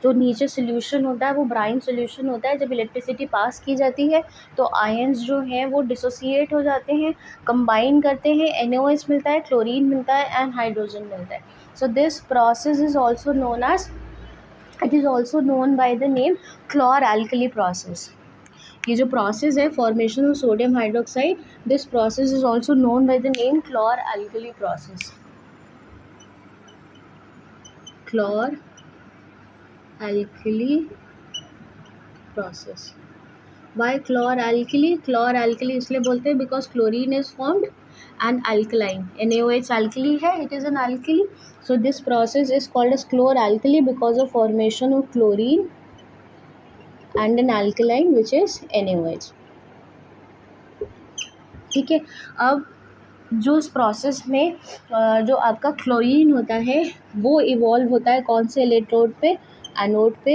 जो नीचे सोल्यूशन होता है वो ब्राइन सोल्यूशन होता है। जब इलेक्ट्रिसिटी पास की जाती है तो आयंस जो हैं वो डिसोसिएट हो जाते हैं, कंबाइन करते हैं, NaOH मिलता है, क्लोरीन मिलता है एंड हाइड्रोजन मिलता है। So this process is also known as, it is also known by the name chlor-alkali process. ये जो प्रोसेस है formation of sodium hydroxide, this process is also known by the name chlor-alkali process. Chlor-alkali process. Why chlor-alkali? Chlor-alkali इसलिए बोलते हैं because chlorine is formed and alkaline. NaOH alkali है, it is an alkali. So this process is called as chlor-alkali because of formation of chlorine and an alkaline which is NaOH. ठीक है, अब जो इस process में जो आपका chlorine होता है वो इवॉल्व होता है कौन से इलेक्ट्रोड पे? एनोड पे।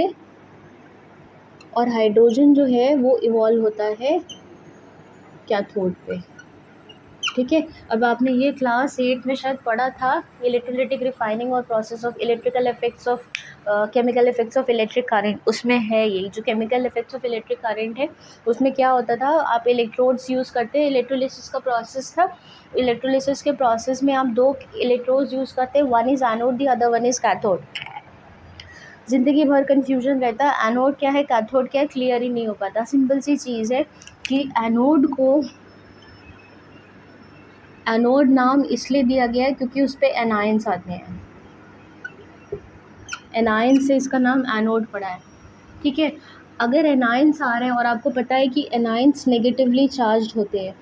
और हाइड्रोजन जो है वो इवॉल्व होता है कैथोड पे। ठीक है, अब आपने ये क्लास 8 में शायद पढ़ा था, इलेक्ट्रोलाइटिक रिफाइनिंग और process of electrical effects of chemical effects of electric current. उसमें है ये जो chemical effects of electric current है, उसमें क्या होता था, आप इलेक्ट्रोड्स यूज़ करते हैं, इलेक्ट्रोलिसिस का प्रोसेस था। इलेक्ट्रोलिसिस के प्रोसेस में आप 2 इलेक्ट्रोड्स यूज़ करते हैं, one is anode, the other one is cathode. ज़िंदगी भर कन्फ्यूजन रहता है, एनोड क्या है कैथोड क्या है, क्लियर ही नहीं हो पाता। सिंपल सी चीज़ है कि एनोड को एनोड नाम इसलिए दिया गया है क्योंकि उस पर एनायंस आते हैं, एनायंस से इसका नाम एनोड पड़ा है। ठीक है, अगर एनायंस आ रहे हैं और आपको पता है कि एनायंस नेगेटिवली चार्ज्ड होते हैं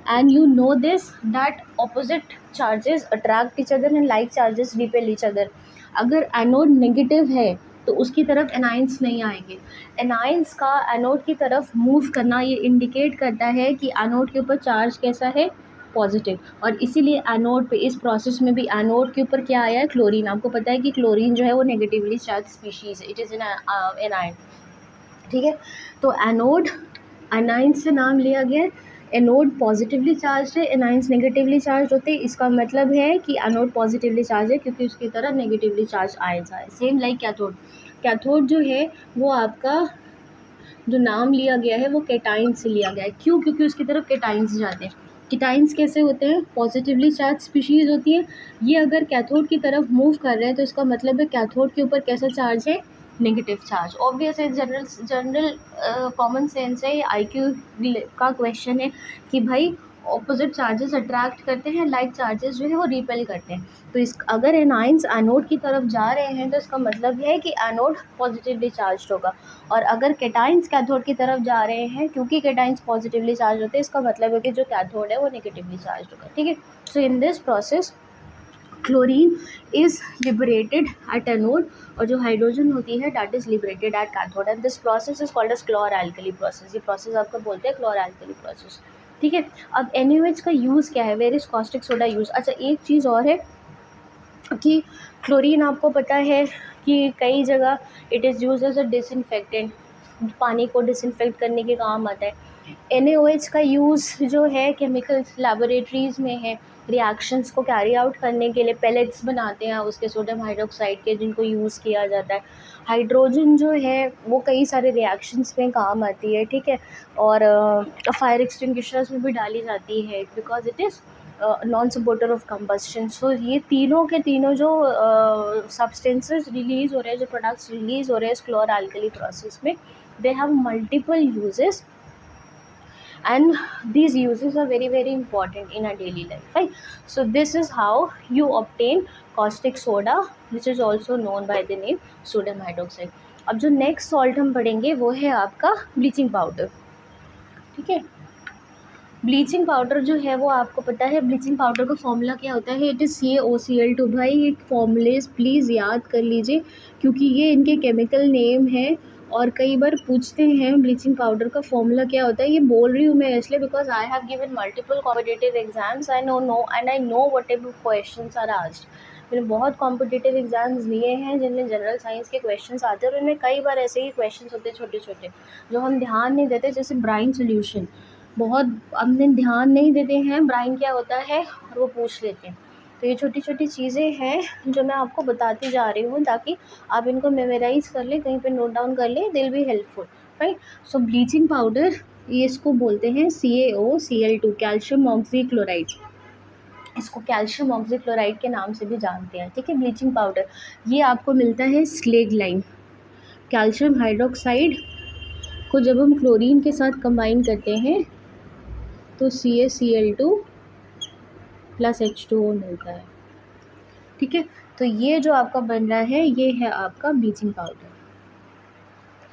and you know this that opposite charges attract each other and like charges repel each other. अगर एनोड नेगेटिव है तो उसकी तरफ एनायंस नहीं आएंगे। एनायंस का एनोड की तरफ मूव करना ये इंडिकेट करता है कि एनोड के ऊपर चार्ज कैसा है, पॉजिटिव। और इसीलिए एनोड पे इस प्रोसेस में भी एनोड के ऊपर क्या आया है, क्लोरीन। आपको पता है कि क्लोरीन जो है वो नेगेटिवली चार्ज स्पीशीज है, इट इज़ एन एनायन। ठीक है, तो एनोड एनाइन से नाम लिया गया। एनोड पॉजिटिवली चार्ज है, एनाइंस नेगेटिवली चार्ज होते हैं। इसका मतलब है कि एनोड पॉजिटिवली चार्ज है क्योंकि उसकी तरफ नेगेटिवली चार्ज आयंस आए। Same like cathode. कैथोड जो है वो आपका जो नाम लिया गया है वो केटाइन से लिया गया है। क्यों? क्योंकि उसकी तरफ केटाइंस जाते हैं। केटाइंस कैसे होते हैं? पॉजिटिवली चार्ज स्पीशीज होती है। ये अगर कैथोड की तरफ मूव कर रहे हैं तो इसका मतलब है कैथोड के ऊपर कैसा चार्ज है, नेगेटिव चार्ज। ऑब्वियस है, जनरल कॉमन सेंस है, IQ का क्वेश्चन है कि भाई ऑपोजिट चार्जेस अट्रैक्ट करते हैं, लाइक चार्जेस जो है वो रिपेल करते हैं। तो इस अगर एनाइंस एनोड की तरफ जा रहे हैं तो इसका मतलब है कि एनोड पॉजिटिवली चार्ज होगा। और अगर केटाइंस कैथोड की तरफ जा रहे हैं, क्योंकि केटाइंस पॉजिटिवली चार्ज होते हैं, इसका मतलब है कि जो कैथोड है वो नेगेटिवली चार्ज होगा। ठीक है, so in this process chlorine is liberated at anode और जो हाइड्रोजन होती है that is liberated at cathode and this process is called as chlor-alkali process. ये प्रोसेस आपको बोलते हैं क्लोर-अल्कली प्रोसेस। ठीक है, अब NaOH का यूज़ क्या है, where is caustic soda use. अच्छा, एक चीज़ और है कि क्लोरीन आपको पता है कि कई जगह it is use as a disinfectant, पानी को डिसइंफेक्ट करने के काम आता है। NaOH का यूज़ जो है केमिकल्स लैबोरेटरीज़ में है, रिएक्शंस को कैरी आउट करने के लिए। पेलेट्स बनाते हैं उसके सोडियम हाइड्रोक्साइड के, जिनको यूज़ किया जाता है। हाइड्रोजन जो है वो कई सारे रिएक्शंस में काम आती है। ठीक है, और फायर एक्सटिंग्विशर्स में भी डाली जाती है because it is non supporter of combustion. So ये तीनों के तीनों जो सब्सटेंसेस रिलीज़ हो रहे हैं, जो प्रोडक्ट्स रिलीज़ हो रहे हैं इस क्लोर-अल्कली प्रोसेस में, they have multiple uses and these uses are very important in our daily life, right? So this is how you obtain caustic soda which is also known by the name sodium hydroxide. अब जो next salt हम पढ़ेंगे वो है आपका bleaching powder. ठीक है, bleaching powder जो है वो आपको पता है ब्लीचिंग पाउडर का फॉर्मूला क्या होता है, इट इज़ CaOCl2। भाई ये फॉर्मूलेज प्लीज़ याद कर लीजिए क्योंकि ये इनके केमिकल नेम है और कई बार पूछते हैं ब्लीचिंग पाउडर का फॉर्मूला क्या होता है। ये बोल रही हूँ मैं इसलिए because I have given multiple competitive exams, I know what type of questions are asked. मैंने बहुत कॉम्पिटिटिव एग्जाम्स दिए हैं जिनमें जनरल साइंस के क्वेश्चंस आते हैं और उनमें कई बार ऐसे ही क्वेश्चंस होते हैं छोटे छोटे जो हम ध्यान नहीं देते, जैसे ब्राइन सोल्यूशन। बहुत हमने ध्यान नहीं देते हैं ब्राइन क्या होता है और वो पूछ लेते हैं। तो ये छोटी छोटी चीज़ें हैं जो मैं आपको बताती जा रही हूँ, ताकि आप इनको मेमोराइज कर लें, कहीं पे नोट डाउन कर लें, they will be helpful, right. So bleaching powder, ये इसको बोलते हैं CaOCl2, कैल्शियम ऑक्सीक्लोराइड। इसको कैल्शियम ऑक्सीक्लोराइड के नाम से भी जानते हैं, ठीक है। ब्लीचिंग पाउडर ये आपको मिलता है स्लेग लाइम। कैल्शियम हाइड्रोक्साइड को जब हम क्लोरीन के साथ कंबाइन करते हैं तो CaCl2 + H2O मिलता है, ठीक है। तो ये जो आपका बन रहा है ये है आपका bleaching powder,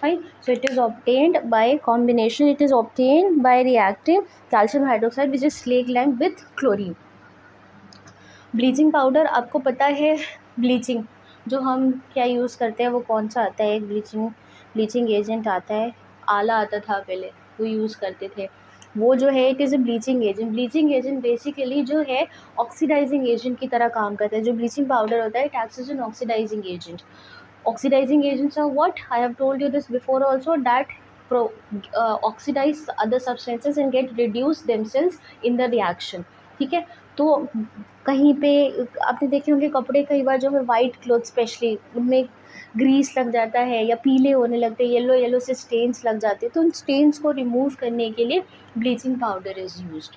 fine. So it is obtained by combination, it is obtained by reacting calcium hydroxide which is slaked lime with chlorine. Bleaching powder आपको पता है, ब्लीचिंग जो हम क्या यूज़ करते हैं वो कौन सा आता है, एक ब्लीचिंग एजेंट आता है, आला आता था पहले, वो यूज़ करते थे, वो जो है it is a bleaching agent. Bleaching agent basically जो है ऑक्सीडाइजिंग एजेंट की तरह काम करता है। जो ब्लीचिंग पाउडर होता है it acts as an oxidizing agent. Oxidizing agents are what? I have told you this before also, that oxidize other substances and get reduced themselves in the reaction, ठीक है। तो कहीं पे आपने देखे होंगे कपड़े कई बार जो है वाइट क्लोथ स्पेशली, उनमें ग्रीस लग जाता है या पीले होने लगते हैं, येलो येलो से स्टेन्स लग जाते हैं, तो उन स्टेन्स को रिमूव करने के लिए bleaching powder is used.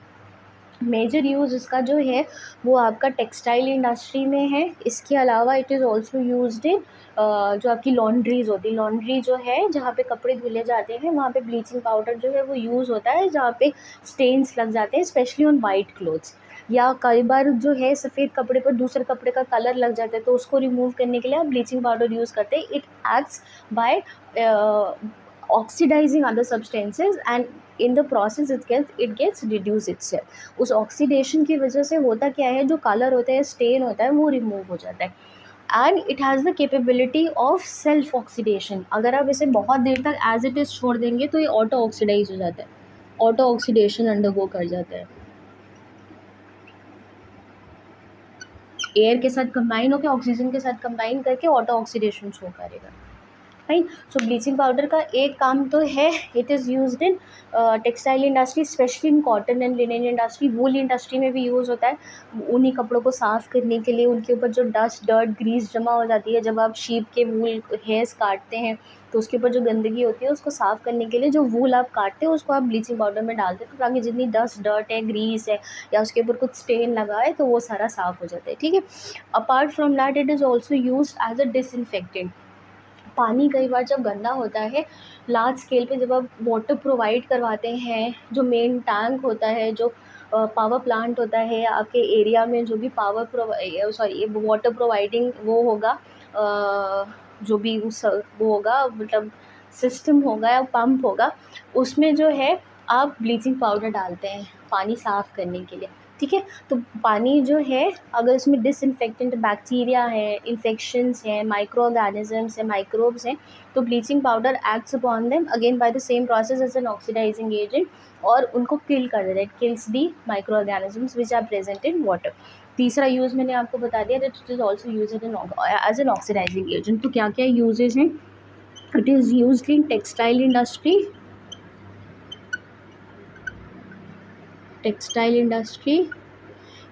Major use इसका जो है वो आपका टेक्सटाइल इंडस्ट्री में है। इसके अलावा it is also used in जो आपकी लॉन्ड्रीज होती है, लॉन्ड्री जो है जहाँ पे कपड़े धुले जाते हैं वहाँ पे ब्लीचिंग पाउडर जो है वो यूज़ होता है, जहाँ पे स्टेन्स लग जाते हैं स्पेशली ऑन वाइट क्लोथ्स, या कई बार जो है सफ़ेद कपड़े पर दूसरे कपड़े का कलर लग जाता है, तो उसको रिमूव करने के लिए आप ब्लीचिंग पाउडर यूज़ करते हैं। It acts by oxidizing other substances and in the process it gets reduce itself. उस ऑक्सीडेशन की वजह से होता क्या है, जो कलर होता है, स्टेन होता है, वो रिमूव हो जाता है। And it has the capability of self oxidation. अगर आप इसे बहुत देर तक एज इट इज़ छोड़ देंगे तो ये ऑटो ऑक्सीडाइज हो जाता है, ऑटो ऑक्सीडेशन अंडरगो कर जाता है, एयर के साथ कंबाइन होकर, ऑक्सीजन के साथ कंबाइन करके ऑटो ऑक्सीडेशन शो करेगा, राइट। सो ब्लीचिंग पाउडर का एक काम तो है, it is used in textile industry, specially in cotton and linen industry, wool industry में भी यूज़ होता है। उन्हीं कपड़ों को साफ़ करने के लिए, उनके ऊपर जो डस्ट डर्ट ग्रीस जमा हो जाती है, जब आप शीप के वूल हेयर्स काटते हैं तो उसके ऊपर जो गंदगी होती है उसको साफ़ करने के लिए जो वूल आप काटते हैं उसको आप ब्लीचिंग पाउडर में डालते हैं, तो ताकि जितनी डस्ट डर्ट है, ग्रीस है या उसके ऊपर कुछ स्टेन लगा है तो वो सारा साफ़ हो जाता है, ठीक है। Apart from that it is also used as a disinfectant. पानी कई बार जब गंदा होता है, लार्ज स्केल पे जब आप वाटर प्रोवाइड करवाते हैं, जो मेन टैंक होता है, जो पावर प्लांट होता है आपके एरिया में, जो भी वाटर प्रोवाइडिंग वो होगा, जो भी उस वो होगा, मतलब सिस्टम होगा या पंप होगा, उसमें जो है आप ब्लीचिंग पाउडर डालते हैं पानी साफ़ करने के लिए, ठीक है। तो पानी जो है अगर उसमें डिसइंफेक्टेंट बैक्टीरिया है, इन्फेक्शंस हैं, माइक्रो ऑर्गेनिजम्स हैं, माइक्रोब्स हैं, तो bleaching powder acts upon them again by the same process as an oxidizing agent, और उनको किल कर देता है, it kills the micro organisms which are present in water. तीसरा यूज़ मैंने आपको बता दिया that it is also use as an oxidizing agent. तो क्या क्या यूजेज हैं, it is used in textile industry,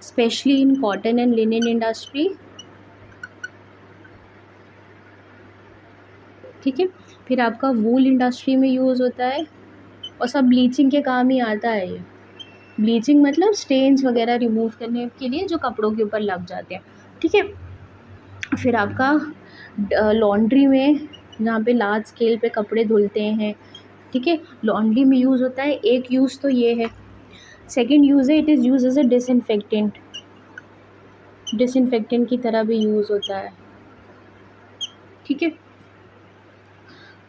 especially in cotton and linen industry, ठीक है। फिर आपका वूल इंडस्ट्री में यूज़ होता है, और सब ब्लीचिंग के काम ही आता है ये। ब्लीचिंग मतलब स्टेन्स वगैरह रिमूव करने के लिए जो कपड़ों के ऊपर लग जाते हैं, ठीक है। फिर आपका लॉन्ड्री में, जहाँ पे लार्ज स्केल पे कपड़े धुलते हैं, ठीक है, लॉन्ड्री में यूज़ होता है। एक यूज़ तो ये है। सेकेंड यूज़ है, it is use as a disinfectant की तरह भी यूज़ होता है, ठीक है।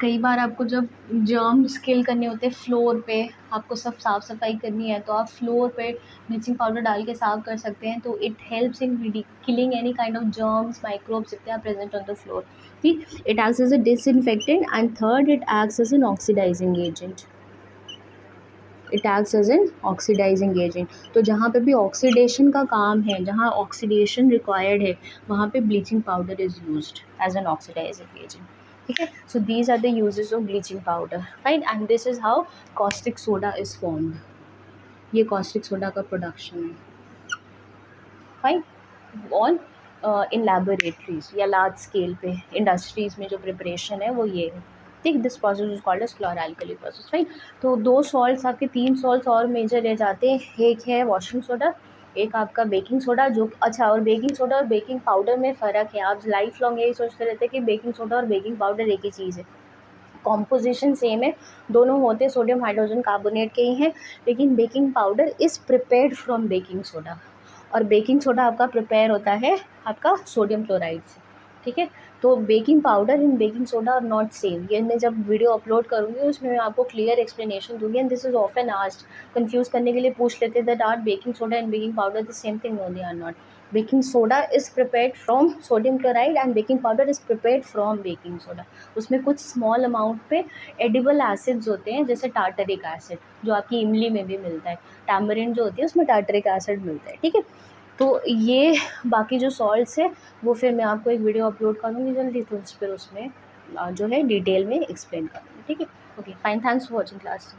कई बार आपको जब जर्म्स किल करने होते हैं फ्लोर पे, आपको सब साफ़ सफाई करनी है, तो आप फ्लोर पे ब्लीचिंग पाउडर डाल के साफ़ कर सकते हैं, तो it helps in killing any kind of germs, microbes if they are present on the floor, ठीक। It acts as a disinfectant and third it acts as an oxidizing agent, तो जहाँ पे भी ऑक्सीडेशन का काम है, जहाँ ऑक्सीडेशन रिक्वायर्ड है, वहाँ पे bleaching powder is used as an oxidizing agent, ठीक है। So these are the uses of bleaching powder, right, and this is how caustic soda is formed. ये कॉस्टिक सोडा का प्रोडक्शन है, फाइन। ऑन इन लैबोरेटरीज या large scale पे industries में जो preparation है वो ये है, ठीक। This process is called as chlor-alkali process, right. तो 2 सॉल्ट्स आपके, 3 सॉल्ट्स और मेजर रह जाते हैं। एक है वॉशिंग सोडा, एक आपका बेकिंग सोडा, जो अच्छा, और बेकिंग सोडा और बेकिंग पाउडर में फ़र्क है। आप लाइफ लॉन्ग यही सोचते रहते हैं कि बेकिंग सोडा और बेकिंग पाउडर एक ही चीज़ है। कॉम्पोजिशन सेम है, दोनों होते सोडियम हाइड्रोजन कार्बोनेट के ही हैं, लेकिन baking powder is prepared from baking soda, और बेकिंग सोडा आपका प्रिपेयर होता है आपका सोडियम क्लोराइड से, ठीक है। तो baking powder and baking soda are not same. ये मैं जब वीडियो अपलोड करूँगी उसमें मैं आपको क्लियर एक्सप्लेनेशन दूंगी। And this is often asked, confuse करने के लिए पूछ लेते that are baking soda and baking powder the same thing? No, they are not. Baking soda is prepared from sodium chloride and baking powder is prepared from baking soda. उसमें कुछ small amount पे edible acids होते हैं, जैसे tartaric acid जो आपकी इमली में भी मिलता है, टैमरिंड जो होती है उसमें टार्टरिक एसिड मिलता है, ठीक है। तो ये बाकी जो सॉल्ट्स है वो फिर मैं आपको एक वीडियो अपलोड करूँगी जल्दी, तो फिर उसमें जो है डिटेल में एक्सप्लेन करूँगी, ठीक है। Okay fine, thanks for watching class.